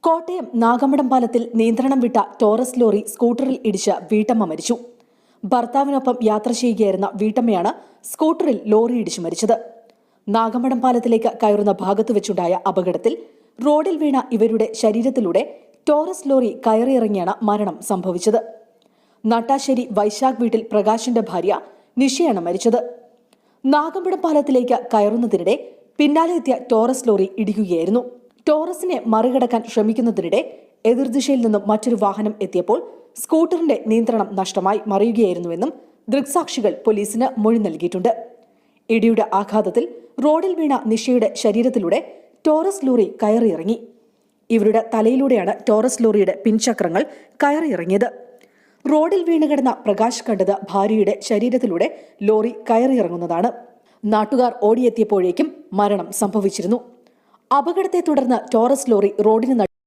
കോട്ടയം നാഗമ്പടം പാലത്തിൽ നിയന്ത്രണം വിട്ട ടോറസ് ലോറി സ്കൂട്ടറിൽ ഇടിച്ച് വീട്ടമ്മ മരിച്ചു. ഭർത്താവിനൊപ്പം യാത്ര ചെയ്യുകയായിരുന്ന വീട്ടമ്മയാണ് സ്കൂട്ടറിൽ ലോറി ഇടിച്ചു മരിച്ചത്. നാഗമ്പടം പാലത്തിലേക്ക് കയറുന്ന ഭാഗത്ത് വെച്ചുണ്ടായ അപകടത്തിൽ റോഡിൽ വീണ ഇവരുടെ ശരീരത്തിലൂടെ ടോറസ് ലോറി കയറിയിറങ്ങിയാണ് മരണം സംഭവിച്ചത്. നട്ടാശ്ശേരി വൈശാഖ് വീട്ടിൽ പ്രകാശിന്റെ ഭാര്യ നിഷയാണ് മരിച്ചത്. നാഗമ്പടം പാലത്തിലേക്ക് കയറുന്നതിനിടെ പിന്നാലെ എത്തിയ ടോറസ് ലോറി ഇടിക്കുകയായിരുന്നു. ടോറസിനെ മറികടക്കാൻ ശ്രമിക്കുന്നതിനിടെ എതിർദിശയിൽ നിന്നും മറ്റൊരു വാഹനം എത്തിയപ്പോൾ സ്കൂട്ടറിന്റെ നിയന്ത്രണം നഷ്ടമായി മറിയുകയായിരുന്നുവെന്നും ദൃക്സാക്ഷികൾ പോലീസിന് മൊഴി നൽകിയിട്ടുണ്ട്. ഇടിയുടെ ആഘാതത്തിൽ റോഡിൽ വീണ നിഷയുടെ ശരീരത്തിലൂടെ ടോറസ് ലോറി കയറിയിറങ്ങി. ഇവരുടെ തലയിലൂടെയാണ് ടോറസ് ലോറിയുടെ പിൻചക്രങ്ങൾ കയറിയിറങ്ങിയത്. റോഡിൽ വീണുകിടന്ന പ്രകാശ് കണ്ടത് ഭാര്യയുടെ ശരീരത്തിലൂടെ ലോറി കയറിയിറങ്ങുന്നതാണ്. നാട്ടുകാർ ഓടിയെത്തിയപ്പോഴേക്കും മരണം സംഭവിച്ചിരുന്നു. അപകടത്തെ തുടർന്ന് ടോറസ് ലോറി റോഡിന്